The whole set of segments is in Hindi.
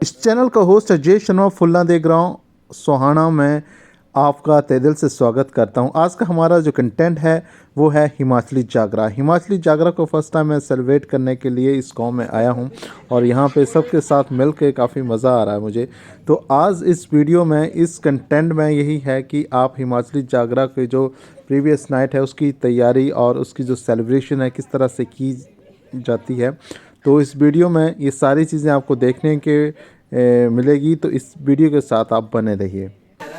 इस चैनल का होस्ट अजय शर्मा फुल्ला दे ग्राम सोहाना में आपका तहे दिल से स्वागत करता हूं। आज का हमारा जो कंटेंट है वो है हिमाचली जागरा। हिमाचली जागरा को फर्स्ट टाइम मैं सेलिब्रेट करने के लिए इस गांव में आया हूं और यहां पे सबके साथ मिल के काफ़ी मज़ा आ रहा है मुझे। तो आज इस वीडियो में इस कंटेंट में यही है कि आप हिमाचली जागरा के जो प्रीवियस नाइट है उसकी तैयारी और उसकी जो सेलिब्रेशन है किस तरह से की जाती है। तो इस वीडियो में ये सारी चीज़ें आपको देखने के मिलेगी, तो इस वीडियो के साथ आप बने रहिए।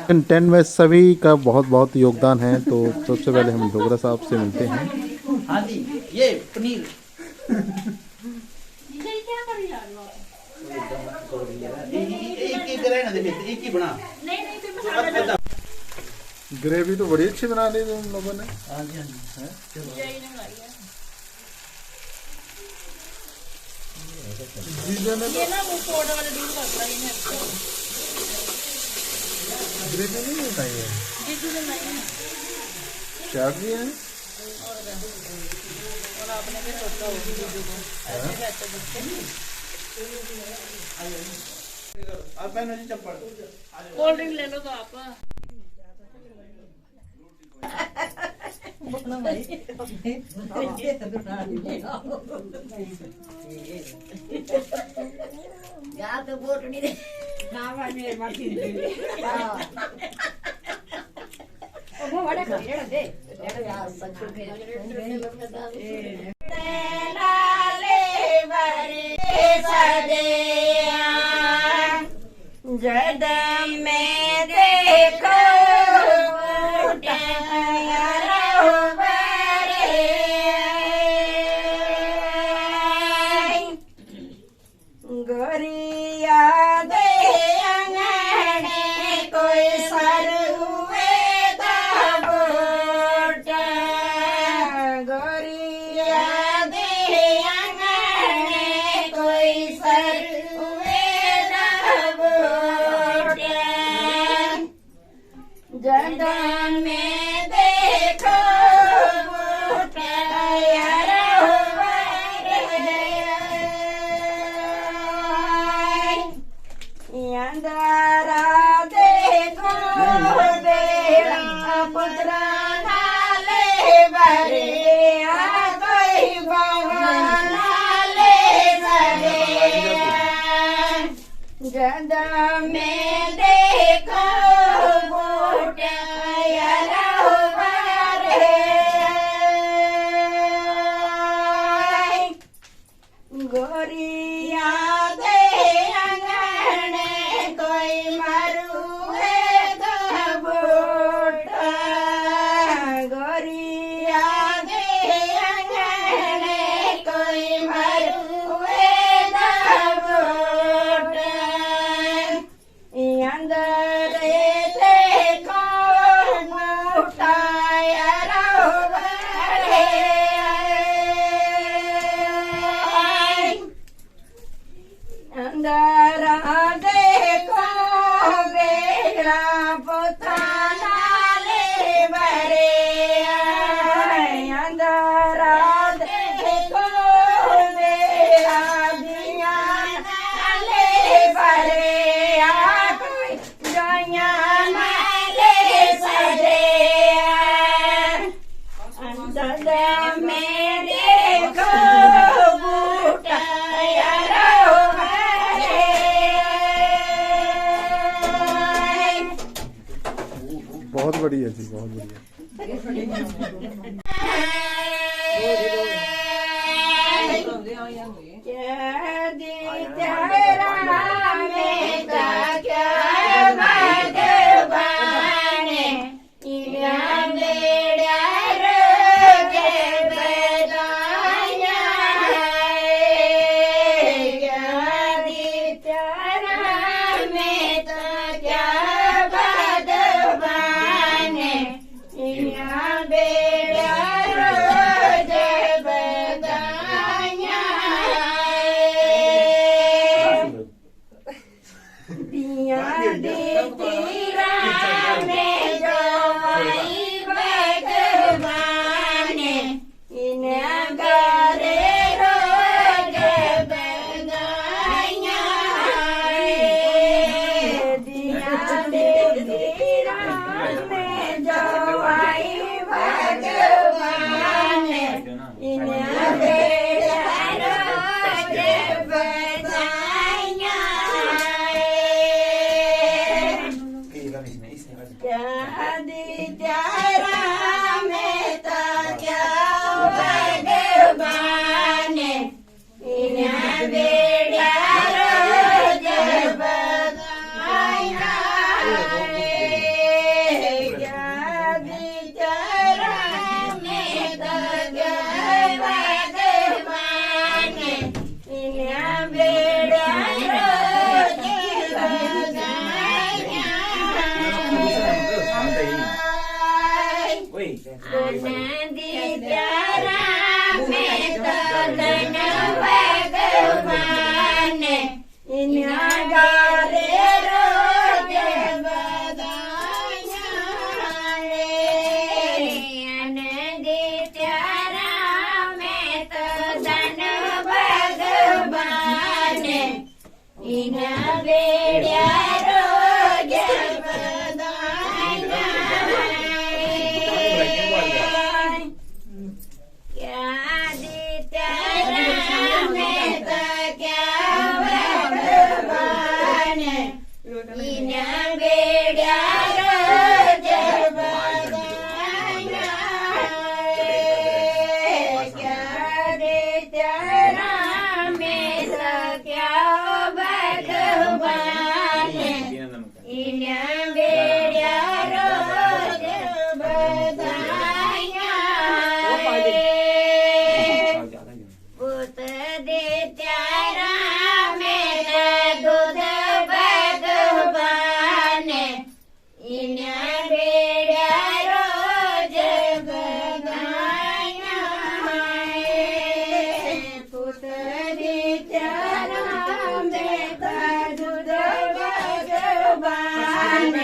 कंटेंट में सभी का बहुत बहुत योगदान है। तो सबसे पहले हम डोगरा साहब से मिलते हैं। हाँ जी, ये पनीर एक ही बना। ग्रेवी तो बड़ी अच्छी बना ली तुम लोगों ने। हाँ जी, हाँ जी। ये ना वो कोड वाला दूध लगता है अच्छा। ग्रेवी नहीं बनाई है, जीजू ने बनाई है चाट भी है और आपने भी सोचा होगी जीजू को ऐसे कैसे देखते। अब मैंने जी चप्पल कोल्ड ड्रिंक ले लो तो आप या तो बोट नहीं दे ना वाले माटी दे ओ वो बड़ा कर दे यार सच्चू नाले बरे सदिया जद में देखो गोरिया दे अंगने कोई सर हुए दाबोट गोरिया दे अंगने कोई सर हुए दाबोट जगन में देखो बूट यार अंधारा देखो बेड़ा पुत्रा नाले बरे कोई नाले बरे जद में देखो बूट यार गोरिया दे अंगने कोई मरुए दबोट गोरिया दे अंगने कोई मरुए दबोट अंदर देखो बूटा यार अंदरा देखो बेड़ा पोता नाले बरे अंदरा देखो बेड़ा दिया नाले बरे कोई गया नाले सरे अंदर में देखो बूटा यार बहुत बढ़िया जी, बहुत बढ़िया। आनंदी प्यारा में तो धन भगवान इन्हा गारे रोज बधाइयाँ रे। आनंदी प्यारा में तो धन भगवान इन्हा बेड़िया रोज बधाइयाँ रे। क्या आदित्य राम तो क्या भगवान इन्हा बेड़िया रोज बधाइयाँ रे। क्या आदित्य राम तो क्या भगवान इन्हा बेड़िया रोज बधाइयाँ रे। पुत देत्या राम दूध भगवान इन्हा बेड़िया रोज बधाइयाँ रे। पुत देत्या राम दूध भगवान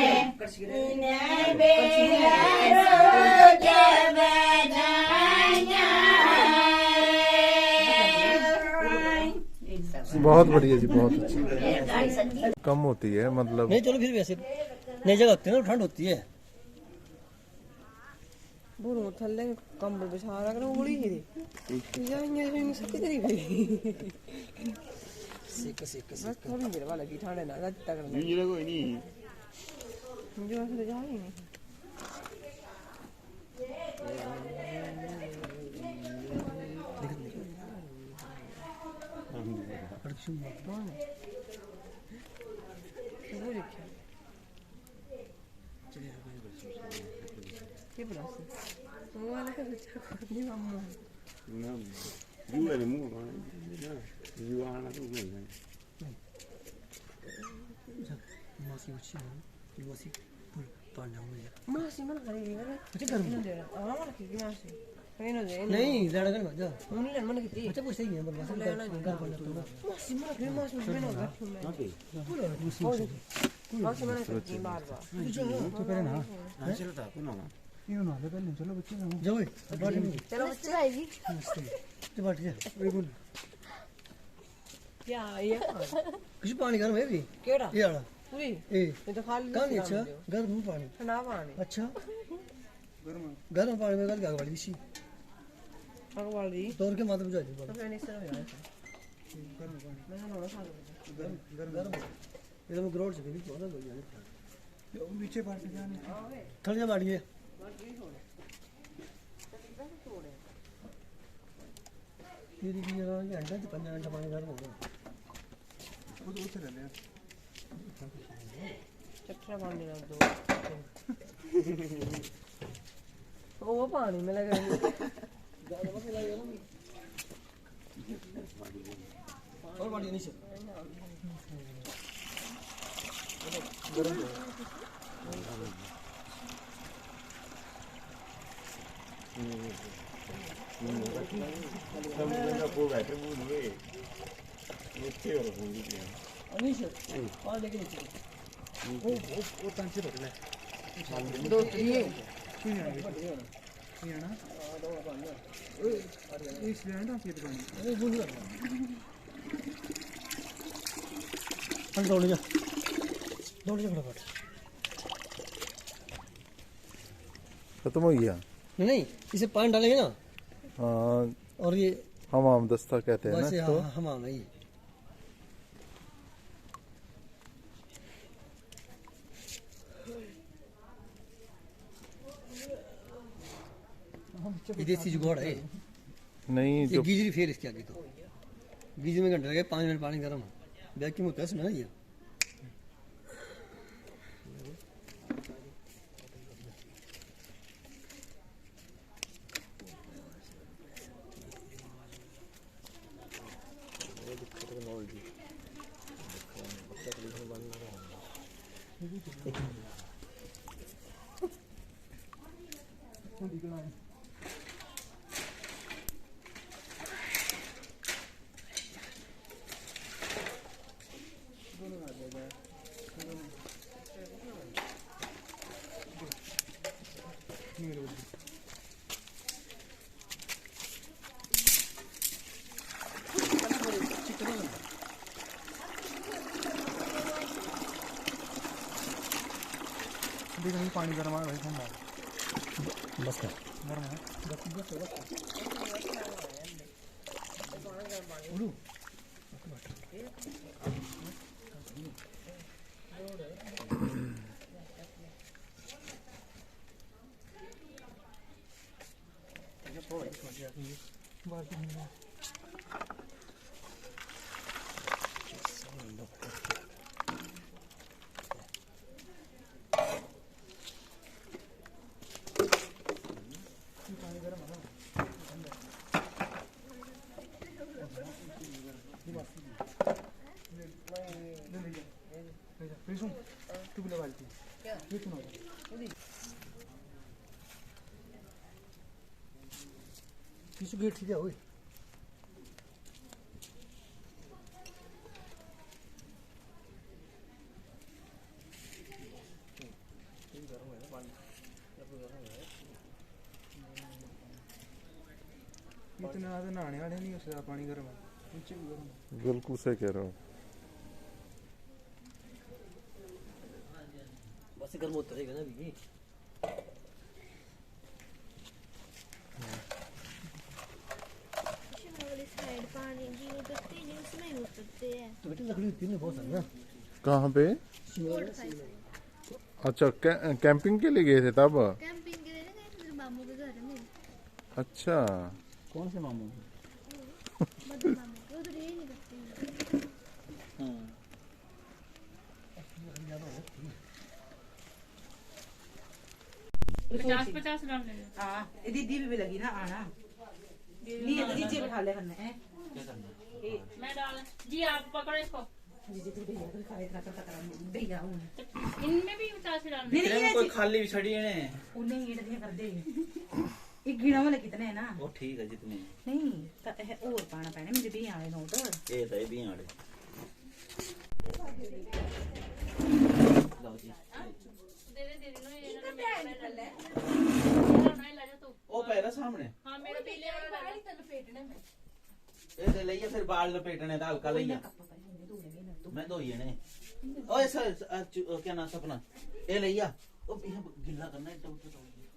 इन्हा बेड़िया रोज बधाइयाँ रे। बहुत बढ़िया जी, बहुत अच्छा। कम होती है मतलब। नहीं चलो फिर वैसे नई जगह होती है ना, ठंड होती है। बुरो थल्ले कंबल बिछा रखना उड़ी ही जाएंगे सबकी तरीके सिक सिक बस थोड़ी देर वाला की ठंड ना रात तक ये कोई नहीं जो ऐसे जाएंगे वो देखिए क्या बोला वो वाला का बच्चा को नहीं मामा Dua ni mu kan, dua anak tu kan. मासी उची है मासी पुल पाना हुआ है। masih mana kali ini kan अच्छा घर में mana kiki masih ini deh नहीं लड़ा कर जा ini lihat mana kiki अच्छा पूछते ही है बस घर बना तो masih mana kiki masih ini kan masih mana kiki barba तो करे ना Hasil tak pun nama. जाओ बाटी में चलो बच्चे आएगी तो बाटी जा बिल्कुल क्या ये कुछ पानी गर्म है भी केड़ा ये आड़ा पूरी ए ये तो खाली कहाँ नहीं अच्छा गर्म पानी ठंडा पानी अच्छा गर्म पानी में गल क्या वाली सी आग वाली तोड़ के माथा बुझा दी तो फिर नहीं सर यार गर्म पानी मैं ना खा गर्म एकदम ग्रोड से भी बहुत हो जाने नीचे पानी जाने थोड़ी बाटी है ये देखिए यार ये अंडा तो 15 घंटा पानी गर्म हो गया वो तो उतर ले चटरा पानी ना दो वो पानी में लगा और बाटी नहीं से Kamu dah pun ada pun ni. Mesti orang pun ni. नहीं से और लेकिन वो तंचे रख ले. दो ये हम दौड़ जा फटाफट खत्म हो गया। नहीं इसे पानी डालेंगे ना हाँ, और ये हमाम दस्ता कहते हैं बस ना ये तो। हम नहीं ये देसी जुगाड़ है नहीं ये जो गीजरी फेर इसके आगे तो गीजर में घंटे लगे 5 मिनट पानी गर्म वैक्यूम होता है इसमें ना ये देख नहीं पानी गर्म आ भाई ठंडा बस कर गर्म है उड़ू तू भी लगा ली ये क्यों ना पीछे गेट ठीक है ओए इतना ज्यादा नहाने वाले नहीं उसका पानी गर्म है नीचे भी गर्म है बिल्कुल सही कह रहे हो। बस गर्म होता रहेगा ना भी साइड पानी की उतरते नहीं उसमें ही उतरते हैं तो बेटे लकड़ी होती है बहुत सारी ना कहाँ पे? रोड साइड अच्छा कैंपिंग के लिए गए थे तब? कैंपिंग के लिए गए थे मामू के घर में अच्छा कौन से मामू मदन मामू के उधर यही नहीं करते पचास ग्राम ले लो। हाँ ये दीदी भी लगी ना आना नहीं ये तो नीचे बैठा ले करना है मैं डाल जी आप पकड़ो इसको दीदी तो भैया तो खाए इतना करता करा भैया हूँ इनमें भी 50 डाल नहीं नहीं कोई खाली भी छड़ी है उन्हें ये दिया कर दे एक गिना वाला कितने है ना वो ठीक है जितने नहीं तो है और पाना पैना मुझे भी आवे नोट ये तो भी आड़े लो जी दे दे नो ये नहीं ला जा तू ओ पैरा सामने हां मेरे पीले वाला डाल तन फेटने में ये ले लिया फिर बाल लपेटने दा हल्का लिया मैं दो ही ने ओए सर क्या नाम सपना ये लिया ओ गिल्ला करना है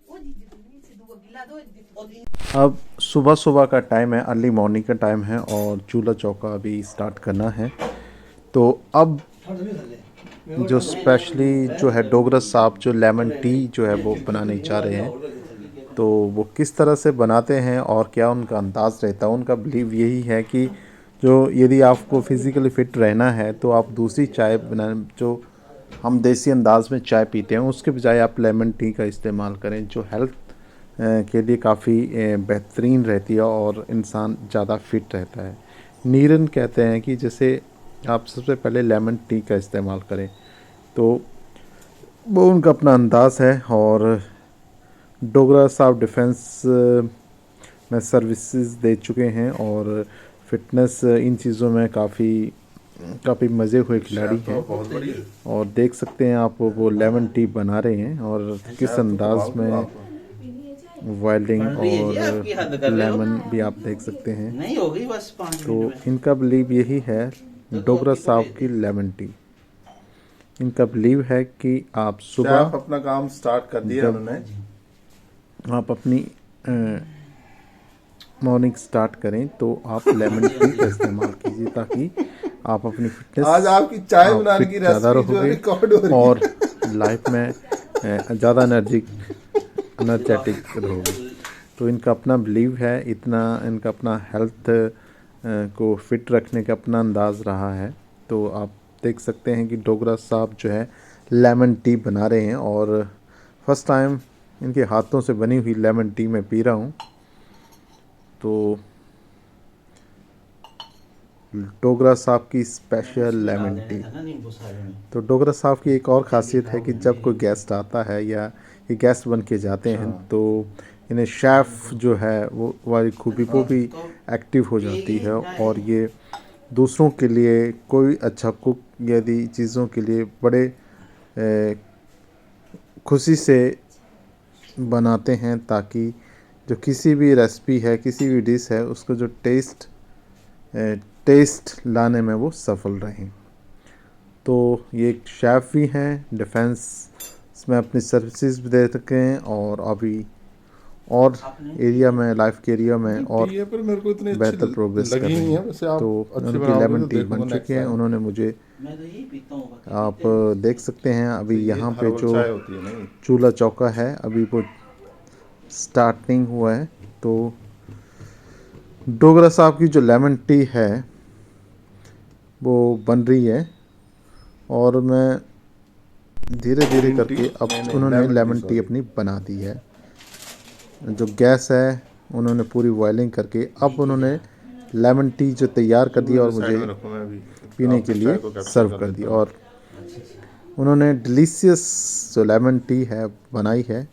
ओ दीदी तुमने से दो गिला दो दीदी अब सुबह सुबह का टाइम है, अर्ली मॉर्निंग का टाइम है और चूल्हा चौका अभी स्टार्ट करना है। तो अब जो स्पेशली जो है डोगरा साहब जो लेमन टी जो है वो बनाने जा रहे हैं, तो वो किस तरह से बनाते हैं और क्या उनका अंदाज़ रहता है। उनका बिलीव यही है कि जो यदि आपको फिज़िकली फ़िट रहना है तो आप दूसरी चाय बना जो हम देसी अंदाज में चाय पीते हैं उसके बजाय आप लेमन टी का इस्तेमाल करें, जो हेल्थ के लिए काफ़ी बेहतरीन रहती है और इंसान ज़्यादा फिट रहता है। नीरन कहते हैं कि जैसे आप सबसे पहले लेमन टी का इस्तेमाल करें, तो वो उनका अपना अंदाज़ है। और डोगरा साहब डिफेंस में सर्विसेज दे चुके हैं और फिटनेस इन चीज़ों में काफ़ी मज़े हुए खिलाड़ी हैं। और देख सकते हैं आप वो लेमन टी बना रहे हैं और किस अंदाज में वाइल्डिंग और लेमन भी आप देख सकते हैं। नहीं हो गई बस 5 तो मिनट में इनका बिलीव यही है, डोगरा साहब की लेमन टी, इनका बिलीव है कि आप सुबह अपना काम स्टार्ट कर दिया उन्होंने, आप अपनी मॉर्निंग स्टार्ट करें तो आप लेमन टी का इस्तेमाल कीजिए ताकि आप अपनी फिटनेस आज आपकी चाय बनाने की ज़्यादा रेसिपी जो है रहोगे रिकॉर्ड हो रही है। और लाइफ में ज़्यादा एनर्जेटिक रहोगे। तो इनका अपना बिलीव है, इतना इनका अपना हेल्थ को फिट रखने का अपना अंदाज़ रहा है। तो आप देख सकते हैं कि डोगरा साहब जो है लेमन टी बना रहे हैं और फर्स्ट टाइम इनके हाथों से बनी हुई लेमन टी मैं पी रहा हूँ। तो डोगरा साहब की स्पेशल लेमन टी। तो डोगरा साहब की एक और ख़ासियत है कि जब कोई गेस्ट आता है या ये गेस्ट बन के जाते हैं तो इन्हें शेफ़ जो है वो वाली खूबी वो भी एक्टिव हो जाती है और ये दूसरों के लिए कोई अच्छा कुक यदि चीज़ों के लिए बड़े खुशी से बनाते हैं ताकि जो किसी भी रेसिपी है किसी भी डिश है उसको जो टेस्ट लाने में वो सफल रहें। तो ये एक शेफ़ भी हैं, डिफेंस में अपनी सर्विसेज भी दे सके हैं और अभी और एरिया में लाइफ के एरिया में और ये पर मेरे को इतने बेहतर प्रोग्रेस कर लगी रहे नहीं है। हैं। वैसे आप तो अच्छी उनकी बनाओगे लेमन तो टी देखूंगा बन next चुके हैं। time। उन्होंने मुझे मैं तो यही पीता हूँ बाकी आप देख सकते हैं अभी ये यहाँ पे हर्बल जो चाय होती है नहीं। चूल्हा चौका है अभी वो स्टार्टिंग हुआ है। तो डोगरा साहब की जो लेमन टी है वो बन रही है और मैं धीरे धीरे Green करके tea? अब नहीं, उन्होंने lemon tea, lemon tea sorry। अपनी बना दी है। जो गैस है उन्होंने पूरी बॉयलिंग करके अब उन्होंने लेमन टी जो तैयार कर दिया और साइड मुझे में रखो, मैं भी पीने आपकी के चाय लिए को capture सर्व कर लेता दी हूँ। और उन्होंने डिलीशियस जो लेमन टी है बनाई है।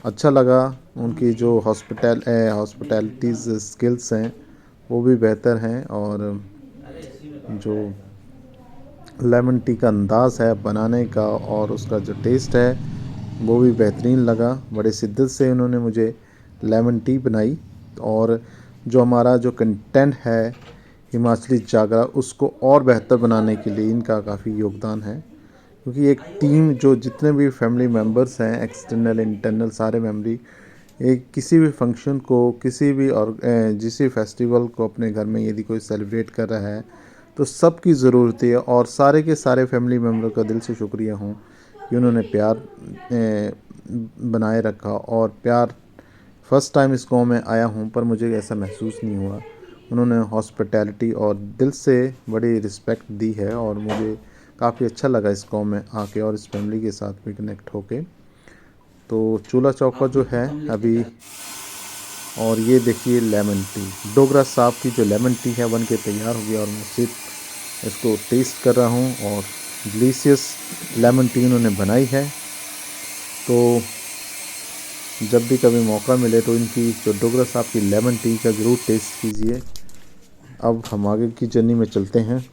अच्छा लगा। उनकी जो हॉस्पिटैलिटीज़ स्किल्स हैं वो भी बेहतर हैं और जो लेमन टी का अंदाज़ है बनाने का और उसका जो टेस्ट है वो भी बेहतरीन लगा। बड़े शिद्दत से उन्होंने मुझे लेमन टी बनाई और जो हमारा जो कंटेंट है हिमाचली जागरा उसको और बेहतर बनाने के लिए इनका काफ़ी योगदान है क्योंकि एक टीम जो जितने भी फैमिली मेम्बर्स हैं एक्सटर्नल इंटरनल सारे मेम्बरी एक किसी भी फंक्शन को किसी भी और जिस फेस्टिवल को अपने घर में यदि कोई सेलिब्रेट कर रहा है तो सबकी ज़रूरत है और सारे के सारे फैमिली मेम्बर का दिल से शुक्रिया हूँ कि उन्होंने प्यार बनाए रखा और प्यार फ़र्स्ट टाइम इस गाँव में आया हूँ पर मुझे ऐसा महसूस नहीं हुआ। उन्होंने हॉस्पिटैलिटी और दिल से बड़ी रिस्पेक्ट दी है और मुझे काफ़ी अच्छा लगा इस गाँव में आके और इस फैमिली के साथ भी कनेक्ट होके। तो चूल्हा चौका जो है अभी और ये देखिए लेमन टी डोगरा साहब की जो लेमन टी है बन के तैयार हो गया और मैं सिर्फ इसको टेस्ट कर रहा हूँ और डिलीशियस लेमन टी उन्होंने बनाई है। तो जब भी कभी मौका मिले तो इनकी जो डोगरा साहब की लेमन टी का ज़रूर टेस्ट कीजिए। अब हम आगे की जर्नी में चलते हैं।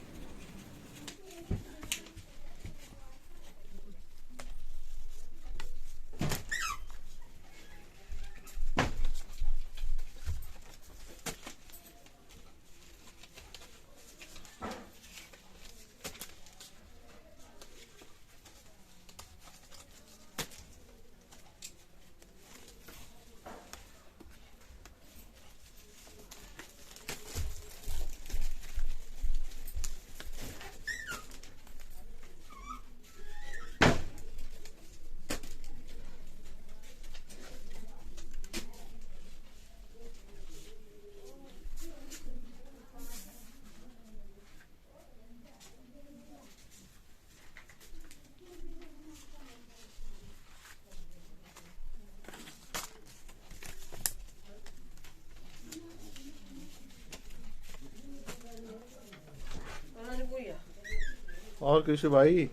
और कृषि भाई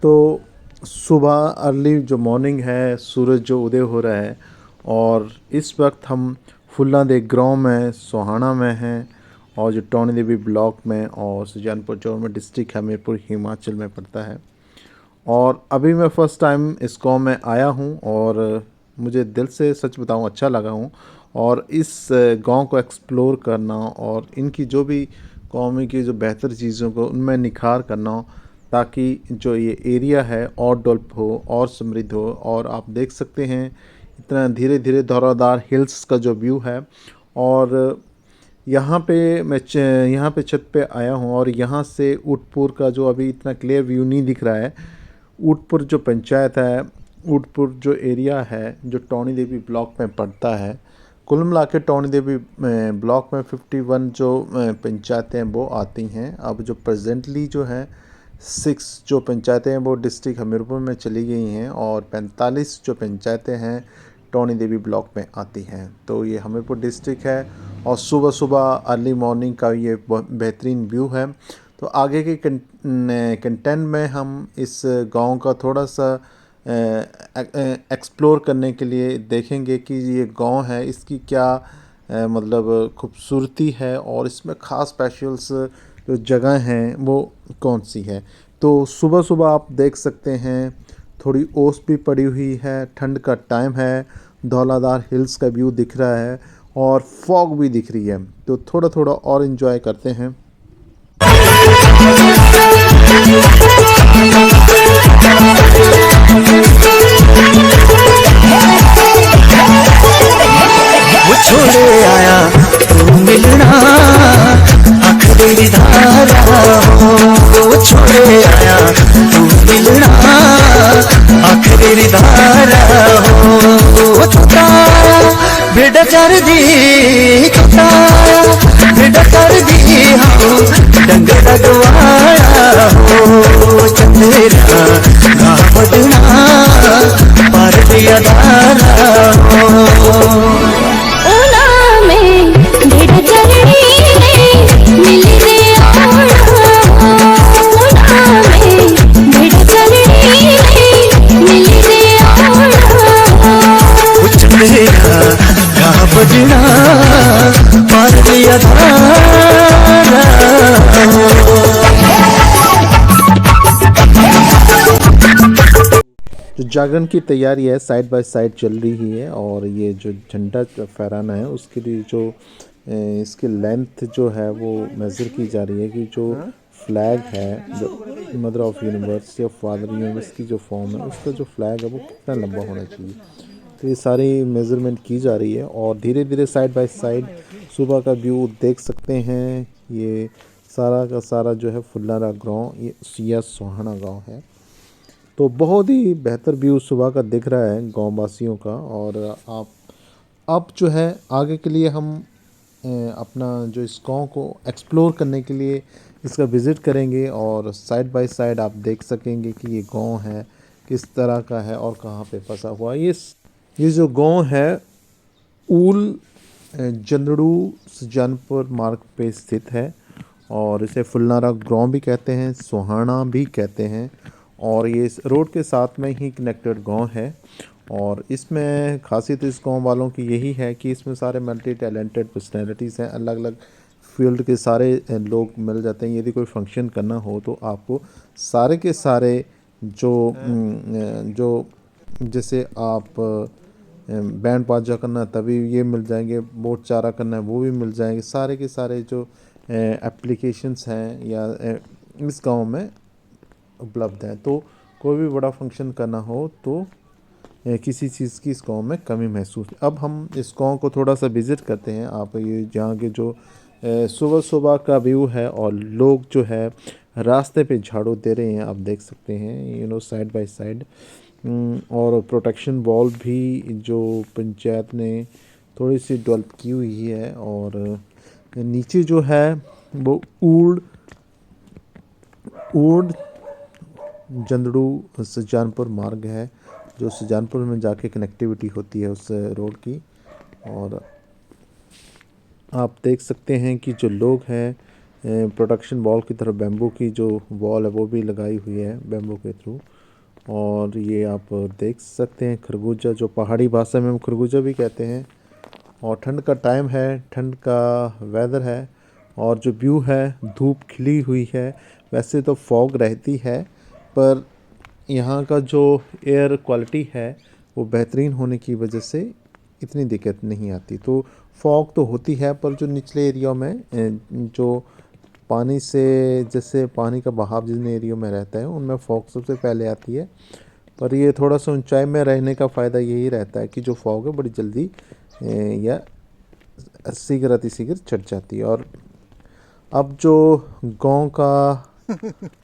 तो सुबह अर्ली जो मॉर्निंग है सूरज जो उदय हो रहा है और इस वक्त हम फुल्ला दे गांव में सोहाना में हैं और जो टोनी देवी ब्लॉक में और सुजानपुर चौर डिस्ट्रिक्ट हमीरपुर हिमाचल में पड़ता है। और अभी मैं फ़र्स्ट टाइम इस गांव में आया हूं और मुझे दिल से सच बताऊं अच्छा लगा हूं और इस गांव को एक्सप्लोर करना और इनकी जो भी कौमी की जो बेहतर चीज़ों को उनमें निखार करना ताकि जो ये एरिया है और डेवलप हो और समृद्ध हो। और आप देख सकते हैं इतना धीरे धीरे धौराधार हिल्स का जो व्यू है और यहाँ पे छत पे आया हूँ और यहाँ से ऊटपुर का जो अभी इतना क्लियर व्यू नहीं दिख रहा है। ऊटपुर जो पंचायत है ऊटपुर जो एरिया है जो टोनी देवी ब्लॉक में पड़ता है। कुल मिला के टोनी देवी ब्लॉक में 51 जो पंचायतें वो आती हैं। अब जो प्रेजेंटली जो है 6 जो पंचायतें हैं वो डिस्ट्रिक्ट हमीरपुर में चली गई हैं और 45 जो पंचायतें हैं टोनी देवी ब्लॉक में आती हैं। तो ये हमीरपुर डिस्ट्रिक्ट है और सुबह सुबह अर्ली मॉर्निंग का ये बेहतरीन व्यू है। तो आगे के कंटेंट में हम इस गांव का थोड़ा सा एक्सप्लोर करने के लिए देखेंगे कि ये गांव है, इसकी क्या मतलब खूबसूरती है और इसमें ख़ास स्पेशल्स जो जगह हैं वो कौन सी है। तो सुबह सुबह आप देख सकते हैं थोड़ी ओस भी पड़ी हुई है, ठंड का टाइम है, धौलाधार हिल्स का व्यू दिख रहा है और फॉग भी दिख रही है। तो थोड़ा थोड़ा और इन्जॉय करते हैं। वो छोड़े आया तू मिलना आखिरी धारा हो, वो छोड़े आया तू मिलना आखिरी धारा हो। वो छोटा बेड़ा कर दी, छोटा बेड़ा कर दी हो, डंगर गवाया हो, चंदेरा ना बदना पार दिया धारा हो। ओला में भेड़ चरनी मिल रे ओला में भेड़ चरनी मिल रे कुछ मेरा गा बजना पार दिया धारा। जो जागरण की तैयारी है साइड बाय साइड चल रही है और ये जो झंडा फहराना है उसके लिए जो इसकी लेंथ जो है वो मेज़र की जा रही है कि जो फ्लैग है, जो मदर ऑफ यूनिवर्स या फादर यूनिवर्स की जो फॉर्म है उसका जो फ्लैग है वो कितना लंबा होना चाहिए। तो ये सारी मेज़रमेंट की जा रही है और धीरे धीरे साइड बाय साइड सुबह का व्यू देख सकते हैं। ये सारा का सारा जो है फुल्लारा गाँव ये या सोहाना गाँव है। तो बहुत ही बेहतर व्यू सुबह का दिख रहा है गाँव वासियों का। और आप अब जो है आगे के लिए हम अपना जो इस गाँव को एक्सप्लोर करने के लिए इसका विज़िट करेंगे और साइड बाय साइड आप देख सकेंगे कि ये गाँव है किस तरह का है और कहाँ पे फंसा हुआ है। ये जो गाँव है ऊल जंदड़ू सुजानपुर मार्ग पे स्थित है और इसे फुल्लारा गाँव भी कहते हैं, सोहाना भी कहते हैं और ये इस रोड के साथ में ही कनेक्टेड गांव है। और इसमें खासियत इस गांव वालों की यही है कि इसमें सारे मल्टी टैलेंटेड पर्सनैलिटीज़ हैं, अलग अलग फील्ड के सारे लोग मिल जाते हैं। यदि कोई फंक्शन करना हो तो आपको सारे के सारे जो जैसे आप बैंड बाजा करना है तभी ये मिल जाएंगे, बोट चारा करना है वो भी मिल जाएंगे। सारे के सारे जो एप्लीकेशंस हैं या इस गांव में उपलब्ध है। तो कोई भी बड़ा फंक्शन करना हो तो किसी चीज़ की इस गांव में कमी महसूस। अब हम इस गांव को थोड़ा सा विज़िट करते हैं। आप ये जहाँ के जो सुबह सुबह का व्यू है और लोग जो है रास्ते पे झाड़ू दे रहे हैं आप देख सकते हैं साइड बाय साइड। और प्रोटेक्शन वॉल भी जो पंचायत ने थोड़ी सी डेवलप की हुई है और नीचे जो है वो ऊड़ जंदड़ू सुजानपुर मार्ग है जो सुजानपुर में जाके कनेक्टिविटी होती है उस रोड की। और आप देख सकते हैं कि जो लोग हैं प्रोटेक्शन वॉल की तरफ बैम्बू की जो वॉल है वो भी लगाई हुई है बैम्बू के थ्रू। और ये आप देख सकते हैं खरबूजा, जो पहाड़ी भाषा में हम खरबूजा भी कहते हैं। और ठंड का टाइम है, ठंड का वेदर है और जो व्यू है धूप खिली हुई है। वैसे तो फॉग रहती है पर यहाँ का जो एयर क्वालिटी है वो बेहतरीन होने की वजह से इतनी दिक्कत नहीं आती। तो फॉग तो होती है पर जो निचले एरिया में जो पानी से जैसे पानी का बहाव जिन एरिया में रहता है उनमें फॉग सबसे पहले आती है। पर ये थोड़ा सा ऊंचाई में रहने का फ़ायदा यही रहता है कि जो फॉग है बड़ी जल्दी या शीघ्र अतिशीघ्र छट जाती है। और अब जो गांव का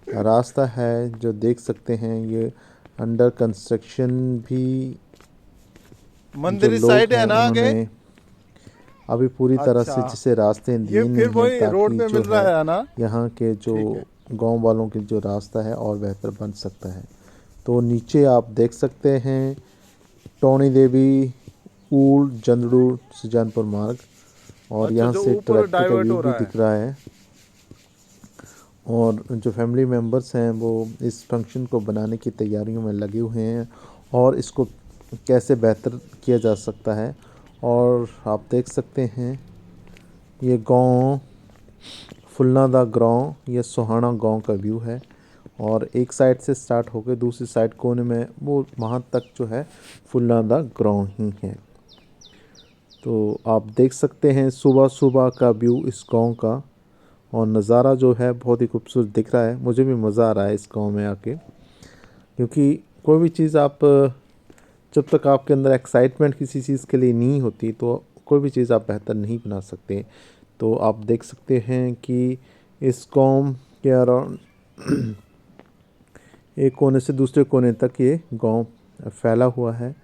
रास्ता है जो देख सकते हैं ये अंडर कंस्ट्रक्शन भी मंदिर साइड है ना आगे अभी पूरी तरह से जिसे रास्ते दिए नहीं हैं ताकि रोड पे मिल रहा है ना यहाँ के जो गांव वालों के जो रास्ता है और बेहतर बन सकता है। तो नीचे आप देख सकते हैं टोनी देवी ऊल जंदड़ू सुजानपुर मार्ग और यहाँ से ट्रैक्टर का व्यू भी दिख रहा है। और जो फैमिली मेम्बर्स हैं वो इस फंक्शन को बनाने की तैयारियों में लगे हुए हैं और इसको कैसे बेहतर किया जा सकता है। और आप देख सकते हैं ये गांव फुलना दा गांव, ये सोहाना गांव का व्यू है और एक साइड से स्टार्ट होकर दूसरी साइड कोने में वो वहाँ तक जो है फुलना दा गांव ही है। तो आप देख सकते हैं सुबह सुबह का व्यू इस गांव का और नज़ारा जो है बहुत ही खूबसूरत दिख रहा है। मुझे भी मज़ा आ रहा है इस गांव में आके, क्योंकि कोई भी चीज़ आप जब तक आपके अंदर एक्साइटमेंट किसी चीज़ के लिए नहीं होती तो कोई भी चीज़ आप बेहतर नहीं बना सकते। तो आप देख सकते हैं कि इस गांव के अराउंड एक कोने से दूसरे कोने तक ये गांव फैला हुआ है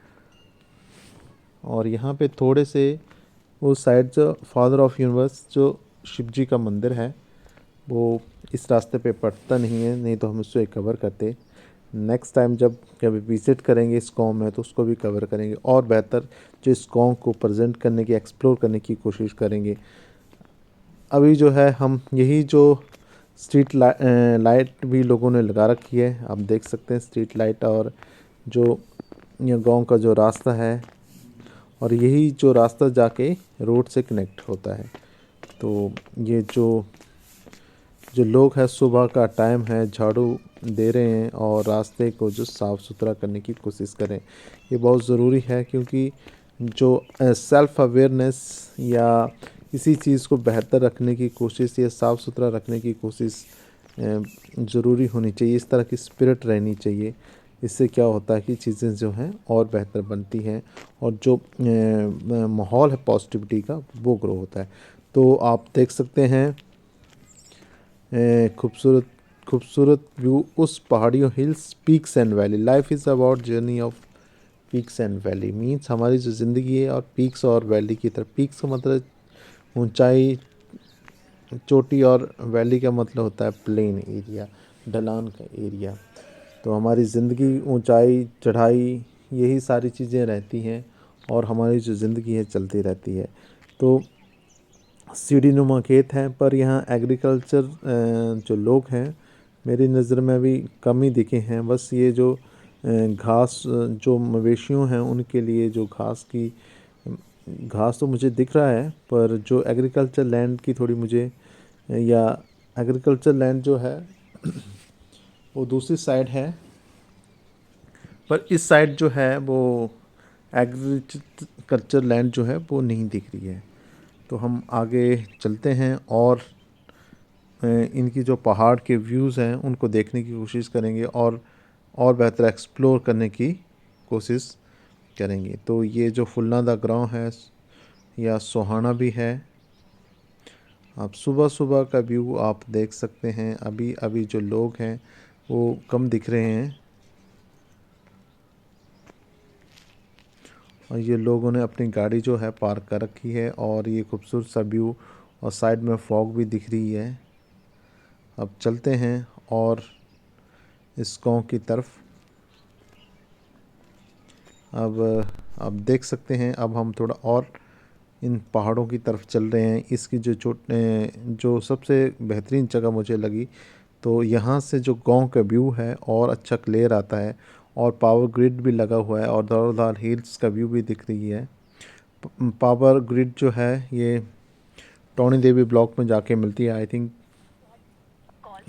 और यहाँ पे थोड़े से वो साइड जो फादर ऑफ यूनिवर्स जो शिव जी का मंदिर है वो इस रास्ते पे पड़ता नहीं है, नहीं तो हम उसको कवर करते। नेक्स्ट टाइम जब कभी विज़िट करेंगे इस गांव में तो उसको भी कवर करेंगे और बेहतर जो इस गांव को प्रेजेंट करने की, एक्सप्लोर करने की कोशिश करेंगे। अभी जो है हम यही जो स्ट्रीट लाइट भी लोगों ने लगा रखी है, आप देख सकते हैं स्ट्रीट लाइट, और जो ये गांव का जो रास्ता है और यही जो रास्ता जाके रोड से कनेक्ट होता है। तो ये जो लोग हैं सुबह का टाइम है, झाड़ू दे रहे हैं और रास्ते को जो साफ़ सुथरा करने की कोशिश करें, ये बहुत ज़रूरी है क्योंकि जो सेल्फ़ अवेयरनेस या किसी चीज़ को बेहतर रखने की कोशिश या साफ़ सुथरा रखने की कोशिश ज़रूरी होनी चाहिए। इस तरह की स्पिरिट रहनी चाहिए। इससे क्या होता है कि चीज़ें जो हैं और बेहतर बनती हैं और जो माहौल है पॉजिटिविटी का वो ग्रो होता है। तो आप देख सकते हैं खूबसूरत व्यू उस पहाड़ियों, hills, peaks and valley. Life is about journey of peaks and valley, means हमारी जो ज़िंदगी है और पीक्स और वैली की तरफ। पीक्स का मतलब ऊंचाई, चोटी, और वैली का मतलब होता है प्लेन एरिया, ढलान का एरिया। तो हमारी ज़िंदगी ऊंचाई, चढ़ाई, यही सारी चीज़ें रहती हैं और हमारी जो ज़िंदगी है चलती रहती है। तो सीढ़ीनुमा खेत हैं, पर यहाँ एग्रीकल्चर जो लोग हैं मेरी नज़र में भी कम ही दिखे हैं। बस ये जो घास जो मवेशियों हैं उनके लिए जो घास तो मुझे दिख रहा है, पर जो एग्रीकल्चर लैंड की थोड़ी मुझे, या एग्रीकल्चर लैंड जो है वो दूसरी साइड है, पर इस साइड जो है वो एग्रीकल्चर लैंड जो है वो नहीं दिख रही है। तो हम आगे चलते हैं और इनकी जो पहाड़ के व्यूज़ हैं उनको देखने की कोशिश करेंगे और बेहतर एक्सप्लोर करने की कोशिश करेंगे। तो ये जो फुलना दा गांव है या सोहाना भी है, आप सुबह सुबह का व्यू आप देख सकते हैं। अभी जो लोग हैं वो कम दिख रहे हैं और ये लोगों ने अपनी गाड़ी जो है पार्क कर रखी है और ये खूबसूरत सा व्यू और साइड में फॉग भी दिख रही है। अब चलते हैं और इस गांव की तरफ। अब आप देख सकते हैं अब हम थोड़ा और इन पहाड़ों की तरफ चल रहे हैं। इसकी जो सबसे बेहतरीन जगह मुझे लगी, तो यहाँ से जो गांव का व्यू है और अच्छा क्लियर आता है और पावर ग्रिड भी लगा हुआ है और दारोदार हिल्स का व्यू भी दिख रही है। पावर ग्रिड जो है ये टोनी देवी ब्लॉक में जाके मिलती है आई थिंक।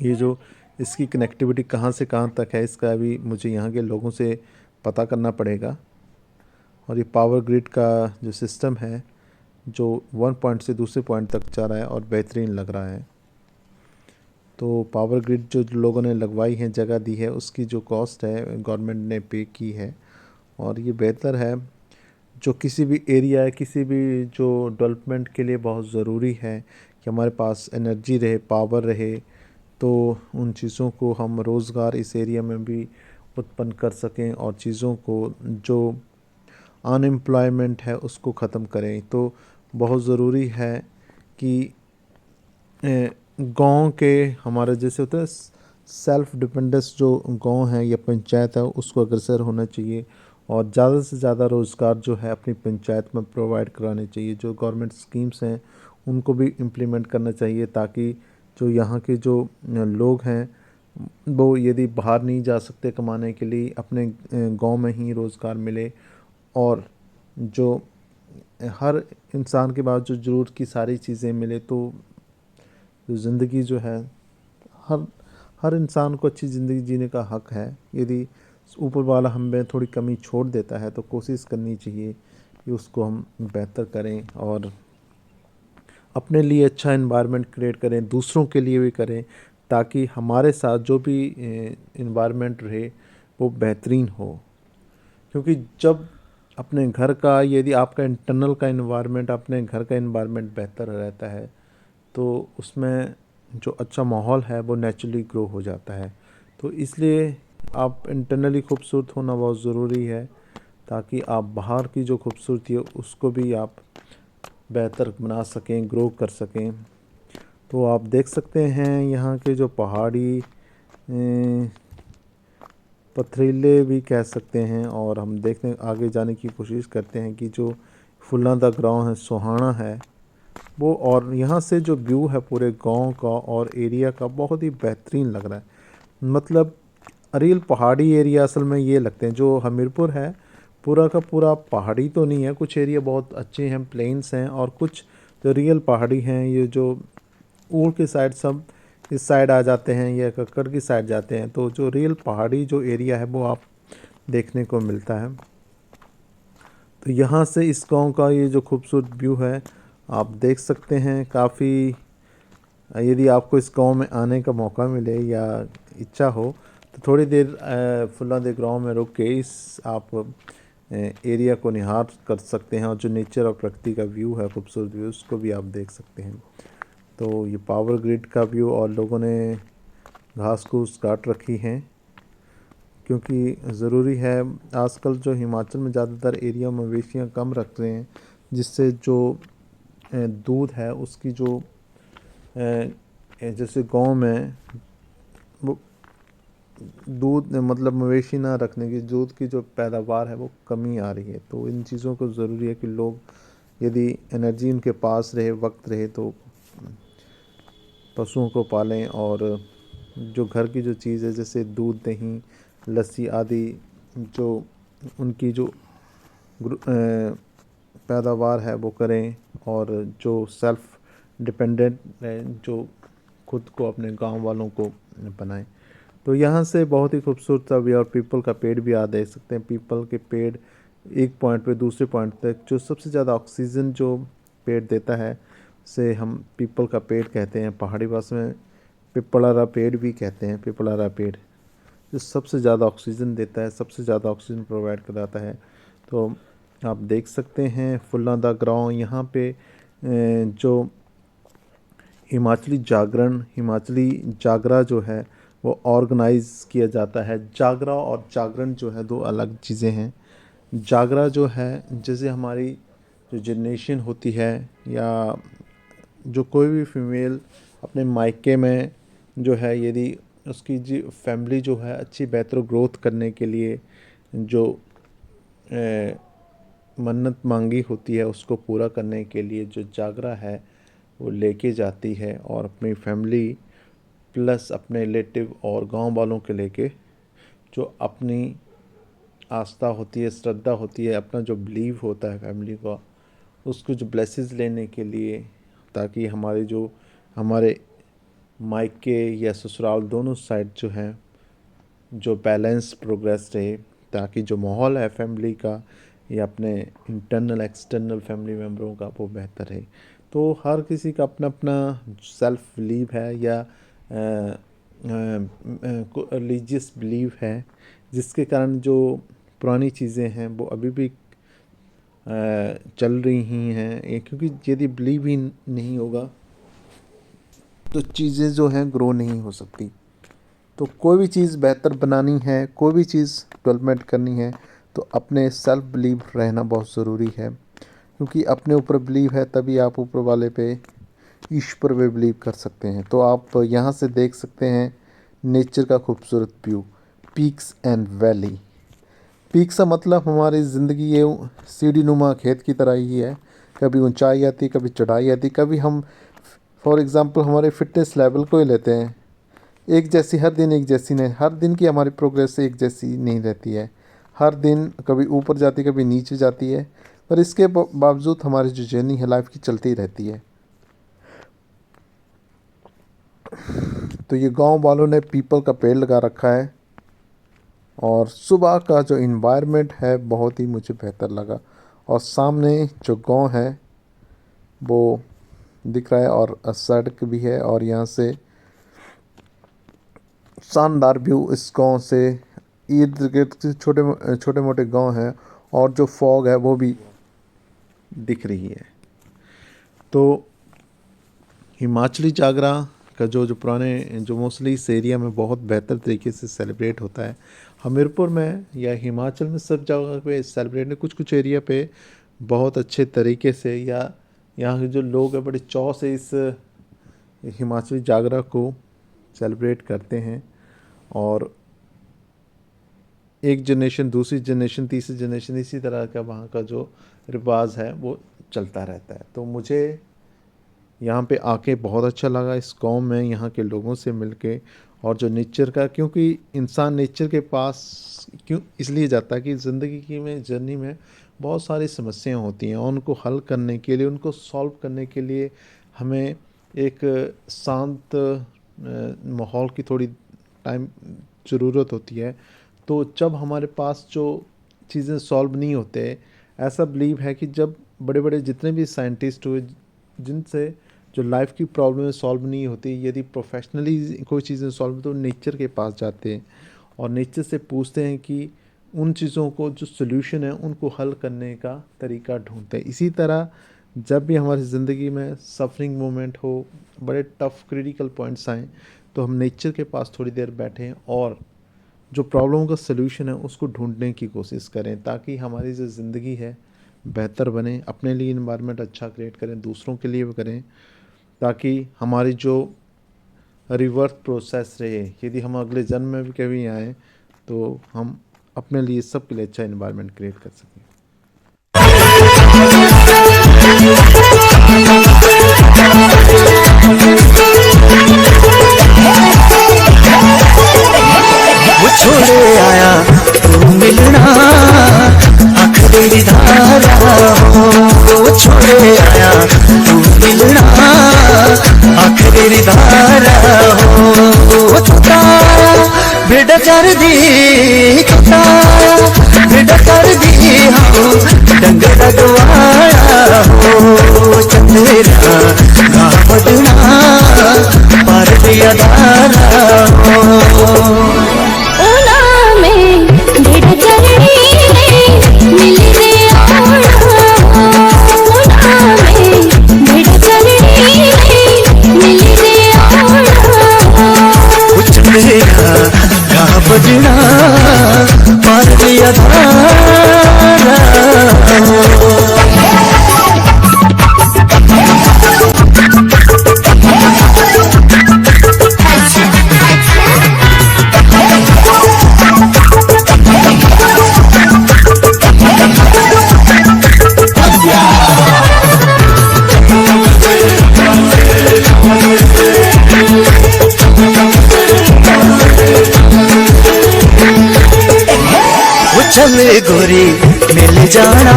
ये जो इसकी कनेक्टिविटी कहाँ से कहाँ तक है इसका भी मुझे यहाँ के लोगों से पता करना पड़ेगा। और ये पावर ग्रिड का जो सिस्टम है जो वन पॉइंट से दूसरे पॉइंट तक जा रहा है और बेहतरीन लग रहा है। तो पावर ग्रिड जो लोगों ने लगवाई है, जगह दी है, उसकी जो कॉस्ट है गवर्नमेंट ने पे की है और ये बेहतर है। जो किसी भी एरिया है, किसी भी जो डेवलपमेंट के लिए बहुत ज़रूरी है कि हमारे पास एनर्जी रहे, पावर रहे, तो उन चीज़ों को हम रोज़गार इस एरिया में भी उत्पन्न कर सकें और चीज़ों को जो अनएम्प्लॉयमेंट है उसको ख़त्म करें। तो बहुत ज़रूरी है कि गांव के हमारे जैसे होता है सेल्फ डिपेंडेंस जो गांव है या पंचायत है उसको अग्रसर होना चाहिए और ज़्यादा से ज़्यादा रोज़गार जो है अपनी पंचायत में प्रोवाइड कराने चाहिए। जो गवर्नमेंट स्कीम्स हैं उनको भी इम्प्लीमेंट करना चाहिए ताकि जो यहाँ के जो लोग हैं वो यदि बाहर नहीं जा सकते कमाने के लिए, अपने गांव में ही रोज़गार मिले और जो हर इंसान के पास जो ज़रूरत की सारी चीज़ें मिले, तो जो ज़िंदगी जो है हर हर इंसान को अच्छी ज़िंदगी जीने का हक है। यदि ऊपर वाला हमें थोड़ी कमी छोड़ देता है तो कोशिश करनी चाहिए कि उसको हम बेहतर करें और अपने लिए अच्छा एनवायरनमेंट क्रिएट करें, दूसरों के लिए भी करें, ताकि हमारे साथ जो भी एनवायरनमेंट रहे वो बेहतरीन हो। क्योंकि जब अपने घर का, यदि आपका इंटरनल का एनवायरनमेंट, अपने घर का एनवायरनमेंट बेहतर रहता है तो उसमें जो अच्छा माहौल है वो नेचुरली ग्रो हो जाता है। तो इसलिए आप इंटरनली खूबसूरत होना बहुत ज़रूरी है, ताकि आप बाहर की जो खूबसूरती है उसको भी आप बेहतर बना सकें, ग्रो कर सकें। तो आप देख सकते हैं यहाँ के जो पहाड़ी पथरीले भी कह सकते हैं, और हम देखने आगे जाने की कोशिश करते हैं कि जो फुल्लां दा गांव है, सोहाना है वो, और यहाँ से जो व्यू है पूरे गांव का और एरिया का बहुत ही बेहतरीन लग रहा है। मतलब रियल पहाड़ी एरिया असल में ये लगते हैं। जो हमीरपुर है पूरा का पूरा पहाड़ी तो नहीं है, कुछ एरिया बहुत अच्छे हैं, प्लेन्स हैं, और कुछ जो रियल पहाड़ी हैं, ये जो ऊर के साइड सब इस साइड आ जाते हैं या कक्कड़ की साइड जाते हैं। तो जो रियल पहाड़ी जो एरिया है वो आप देखने को मिलता है। तो यहाँ से इस गांव का ये जो खूबसूरत व्यू है आप देख सकते हैं। काफ़ी, यदि आपको इस गांव में आने का मौका मिले या इच्छा हो तो थोड़ी देर फुल्लां दे गांव में रुक के इस आप एरिया को निहार कर सकते हैं, और जो नेचर और प्रकृति का व्यू है, खूबसूरत व्यू, उसको भी आप देख सकते हैं। तो ये पावर ग्रिड का व्यू, और लोगों ने घास फूस काट रखी हैं क्योंकि ज़रूरी है। आजकल जो हिमाचल में ज़्यादातर एरिया मवेशियाँ कम रख रहे हैं, जिससे जो दूध है उसकी जो जैसे गांव में वो दूध, मतलब मवेशी ना रखने की दूध की जो पैदावार है वो कमी आ रही है। तो इन चीज़ों को ज़रूरी है कि लोग, यदि एनर्जी उनके पास रहे, वक्त रहे, तो पशुओं को पालें। और जो घर की जो चीज़ है जैसे दूध, दही, लस्सी आदि, जो उनकी जो पैदावार है वो करें, और जो सेल्फ डिपेंडेंट है, जो खुद को अपने गांव वालों को बनाएं। तो यहाँ से बहुत ही खूबसूरत सा भी, और पीपल का पेड़ भी आप देख सकते हैं। पीपल के पेड़ एक पॉइंट पे दूसरे पॉइंट तक, जो सबसे ज़्यादा ऑक्सीजन जो पेड़ देता है से हम पीपल का पेड़ कहते हैं। पहाड़ी भाषा में पिपलारा पेड़ भी कहते हैं। पिपलारा पेड़ जो सबसे ज़्यादा ऑक्सीजन देता है, सबसे ज़्यादा ऑक्सीजन प्रोवाइड कराता है। तो आप देख सकते हैं फुल्लां दा गांव, यहाँ पे जो हिमाचली जागरा जो है वो ऑर्गेनाइज़ किया जाता है। जागरा और जागरण जो है दो अलग चीज़ें हैं। जागरा जो है, जैसे हमारी जो जनरेशन होती है, या जो कोई भी फीमेल अपने मायके में जो है, यदि उसकी जी फैमिली जो है अच्छी बेहतर ग्रोथ करने के लिए जो मन्नत मांगी होती है उसको पूरा करने के लिए जो जागरा है वो लेके जाती है, और अपनी फैमिली प्लस अपने रिलेटिव और गांव वालों के लेके जो अपनी आस्था होती है, श्रद्धा होती है, अपना जो बिलीव होता है फैमिली का, उसको जो ब्लेसिस लेने के लिए, ताकि हमारे मायके या ससुराल दोनों साइड जो हैं जो बैलेंस प्रोग्रेस रहे, ताकि जो माहौल है फैमिली का या अपने इंटरनल एक्सटर्नल फैमिली मेम्बरों का वो बेहतर रहे। तो हर किसी का अपना अपना सेल्फ बिलीव है या रिलीजियस बिलीव है, जिसके कारण जो पुरानी चीज़ें हैं वो अभी भी चल रही ही हैं। क्योंकि यदि बिलीव ही नहीं होगा तो चीज़ें जो हैं ग्रो नहीं हो सकती। तो कोई भी चीज़ बेहतर बनानी है, कोई भी चीज़ डेवलपमेंट करनी है, तो अपने सेल्फ बिलीव रहना बहुत ज़रूरी है। क्योंकि अपने ऊपर बिलीव है तभी आप ऊपर वाले पे, ईश्वर पे बिलीव कर सकते हैं। तो आप यहाँ से देख सकते हैं नेचर का खूबसूरत view, peaks and valley. Peaks का मतलब हमारी ज़िंदगी ये सीढ़ी नुमा खेत की तरह ही है। कभी ऊंचाई आती, कभी चढ़ाई आती, कभी हम फॉर एग्ज़ाम्पल हमारे फिटनेस लेवल को ही लेते हैं, एक जैसी हर दिन एक जैसी नहीं, हर दिन की हमारी प्रोग्रेस एक जैसी नहीं रहती है, हर दिन कभी ऊपर जाती कभी नीचे जाती है, पर इसके बावजूद हमारी जो जर्नी है लाइफ की चलती रहती है। तो ये गांव वालों ने पीपल का पेड़ लगा रखा है और सुबह का जो इन्वायरमेंट है बहुत ही मुझे बेहतर लगा, और सामने जो गांव है वो दिख रहा है और सड़क भी है, और यहाँ से शानदार व्यू इस गांव से इर्द गिर्द छोटे मोटे गांव हैं और जो फॉग है वो भी दिख रही है। तो हिमाचली जागरा का जो पुराने जो मोस्टली इस एरिया में बहुत बेहतर तरीके से सेलिब्रेट होता है। हमीरपुर में या हिमाचल में सब जगह पे सेलिब्रेट नहीं, कुछ एरिया पे बहुत अच्छे तरीके से, या यहाँ के जो लोग हैं बड़े चाव से इस हिमाचली जागरा को सेलिब्रेट करते हैं, और एक जनरेशन दूसरी जनरेशन तीसरी जनरेशन इसी तरह का वहाँ का जो रिवाज है वो चलता रहता है। तो मुझे यहाँ पे आके बहुत अच्छा लगा इस गांव में, यहाँ के लोगों से मिलके, और जो नेचर का, क्योंकि इंसान नेचर के पास क्यों इसलिए जाता है कि ज़िंदगी की में जर्नी में बहुत सारी समस्याएं होती हैं, और उनको हल करने के लिए, उनको सॉल्व करने के लिए हमें एक शांत माहौल की थोड़ी टाइम ज़रूरत होती है। तो जब हमारे पास जो चीज़ें सॉल्व नहीं होते, ऐसा बिलीव है कि जब बड़े बड़े जितने भी साइंटिस्ट हुए जिनसे जो लाइफ की प्रॉब्लम सॉल्व नहीं होती, यदि प्रोफेशनली कोई चीज़ें सॉल्व तो नेचर के पास जाते हैं और नेचर से पूछते हैं कि उन चीज़ों को जो सोल्यूशन है उनको हल करने का तरीका ढूंढते हैं। इसी तरह जब भी हमारी ज़िंदगी में सफरिंग मोमेंट हो, बड़े टफ क्रिटिकल पॉइंट्स आएँ, तो हम नेचर के पास थोड़ी देर बैठें और जो प्रॉब्लम का सलूशन है उसको ढूंढने की कोशिश करें, ताकि हमारी जो ज़िंदगी है बेहतर बने, अपने लिए इन्वायरमेंट अच्छा क्रिएट करें, दूसरों के लिए भी करें, ताकि हमारी जो रिवर्स प्रोसेस रहे, यदि हम अगले जन्म में भी कभी आएँ तो हम अपने लिए सब के लिए अच्छा इन्वायरमेंट क्रिएट कर सकें। वो छोड़े आया तू मिलना आखिरी धारा हो, वो छोड़े आया तू मिलना आखिरी धारा हो। वो छुटाया भेड़ कर दी, छुटाया भेड़ कर दी हो, डंगर गवाया हो, चंदेरा ना बदना पर दिया धारा हो। बजना पार दिया धारा। चले गोरी मिल जाना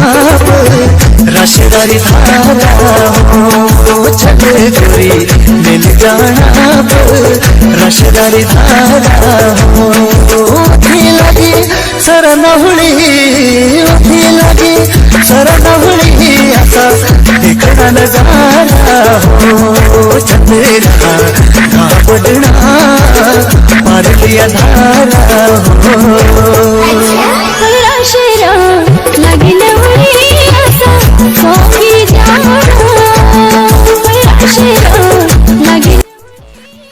रशदारी धारा हो, चले गोरी मिल जाना रशदारी धारा हो। लगी सरनहुली, लगी सरनहुली, ऐसा दिखना नजारा हो, चंदेरा ना बदना पार लिया धारा हो।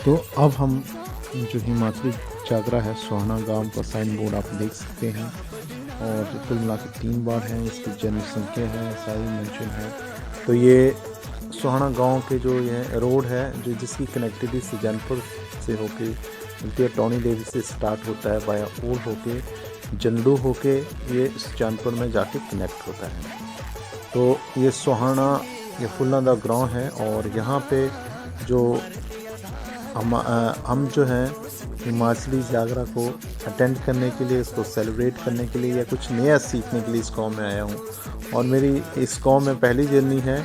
तो अब हम जो हिमाचली जागरा है सोहाना गांव का साइन बोर्ड आप देख सकते हैं, और कुल मिला के 3 बार हैं, इसकी जनसंख्या है सारी मेंशन है। तो ये सोहाना गांव के जो ये रोड है जो जिसकी कनेक्टिविटी सुजानपुर से होके मिलती है, टॉनी डेवी से स्टार्ट होता है, वाया ओल होके जंडू होके ये सुजानपुर में जाके कनेक्ट होता है। तो ये सोहाना ये फुल्ला दा गांव है, और यहाँ पे जो हम जो हैं हिमाचली जागरा को अटेंड करने के लिए, इसको सेलिब्रेट करने के लिए या कुछ नया सीखने के लिए इस गाँव में आया हूँ। और मेरी इस गाँव में पहली जर्नी है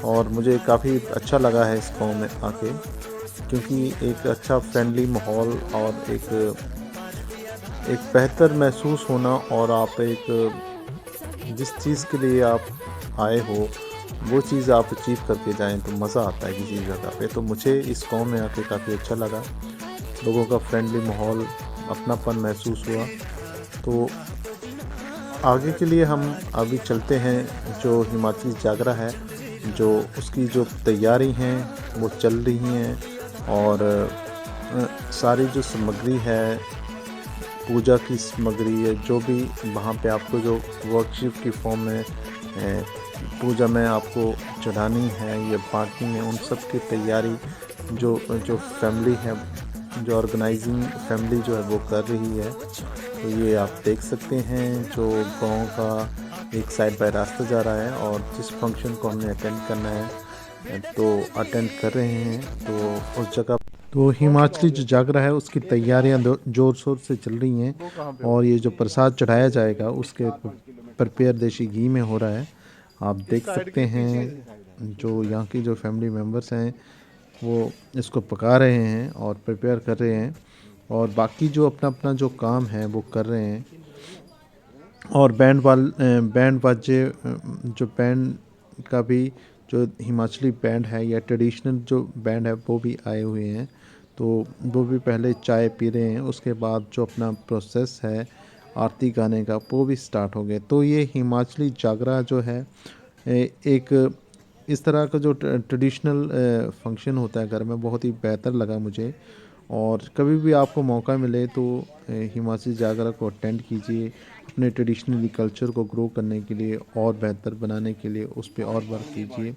और मुझे काफ़ी अच्छा लगा है इस गाँव में आके, क्योंकि एक अच्छा फ्रेंडली माहौल और एक बेहतर महसूस होना, और आप एक जिस चीज़ के लिए आप आए हो वो चीज़ आप अचीव करके जाएं तो मज़ा आता है किसी जगह पे। तो मुझे इस गाँव में आके काफ़ी अच्छा लगा, लोगों का फ्रेंडली माहौल, अपनापन महसूस हुआ। तो आगे के लिए हम अभी चलते हैं। जो हिमाचली जागरा है, जो उसकी जो तैयारी हैं वो चल रही हैं, और सारी जो सामग्री है, पूजा की सामग्री है, जो भी वहाँ पे आपको जो वर्कशीट की फॉर्म में पूजा में आपको चढ़ानी है या बांटनी है, उन सब की तैयारी जो फैमिली है, जो ऑर्गेनाइजिंग फैमिली जो है वो कर रही है। तो ये आप देख सकते हैं, जो गांव का एक साइड बाय रास्ता जा रहा है, और जिस फंक्शन को हमने अटेंड करना है तो अटेंड कर रहे हैं। तो उस जगह तो हिमाचली जो जागरा है उसकी तैयारियां ज़ोर शोर से चल रही हैं, और ये जो प्रसाद चढ़ाया जाएगा उसके प्रिपेयर देसी घी में हो रहा है। आप देख सकते हैं जो यहाँ की जो फैमिली मेम्बर्स हैं वो इसको पका रहे हैं और प्रिपेयर कर रहे हैं, और बाकी जो अपना अपना जो काम है वो कर रहे हैं। और बैंड बाजे, जो बैंड का भी जो हिमाचली बैंड है या ट्रेडिशनल जो बैंड है वो भी आए हुए हैं। तो वो भी पहले चाय पी रहे हैं, उसके बाद जो अपना प्रोसेस है आरती गाने का वो भी स्टार्ट हो गए। तो ये हिमाचली जागरा जो है एक इस तरह का जो ट्रेडिशनल फंक्शन होता है घर में, बहुत ही बेहतर लगा मुझे। और कभी भी आपको मौका मिले तो हिमाचली जागरा को अटेंड कीजिए, अपने ट्रेडिशनली कल्चर को ग्रो करने के लिए और बेहतर बनाने के लिए उस पर और वर्क कीजिए।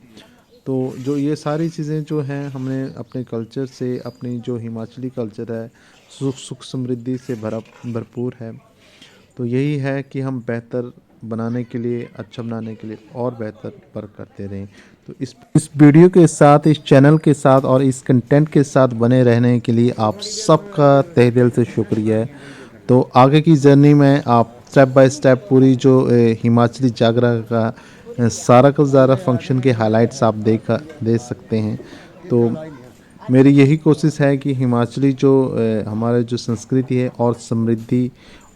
तो जो ये सारी चीज़ें जो हैं हमने अपने कल्चर से, अपनी जो हिमाचली कल्चर है सुख समृद्धि से भरपूर है। तो यही है कि हम बेहतर बनाने के लिए, अच्छा बनाने के लिए और बेहतर वर्क करते रहें। तो इस वीडियो के साथ, इस चैनल के साथ और इस कंटेंट के साथ बने रहने के लिए आप सबका तहे दिल से शुक्रिया है। तो आगे की जर्नी में आप स्टेप बाय स्टेप पूरी जो हिमाचली जागरा का सारा फंक्शन के हाइलाइट्स आप देख सकते हैं। तो मेरी यही कोशिश है कि हिमाचली जो हमारे जो संस्कृति है और समृद्धि,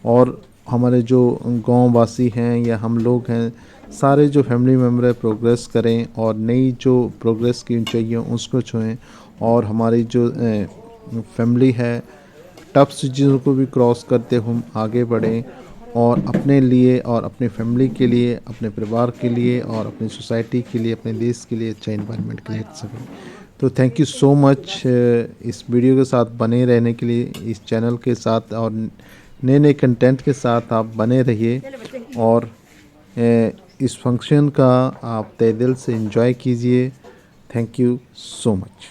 और हमारे जो गाँव वासी हैं या हम लोग हैं, सारे जो फैमिली मेम्बर प्रोग्रेस करें और नई जो प्रोग्रेस की ऊंचाइयों उसको छुएं, और हमारी जो फैमिली है टफ चीज़ों को भी क्रॉस करते हम आगे बढ़ें, और अपने लिए और अपने फैमिली के लिए, अपने परिवार के लिए और अपनी सोसाइटी के लिए, अपने देश के लिए अच्छा इन्वायरमेंट क्रिएट सकें। तो थैंक यू सो मच इस वीडियो के साथ बने रहने के लिए, इस चैनल के साथ और नए कंटेंट के साथ आप बने रहिए, और इस फंक्शन का आप तहे दिल से एंजॉय कीजिए। Thank you so much.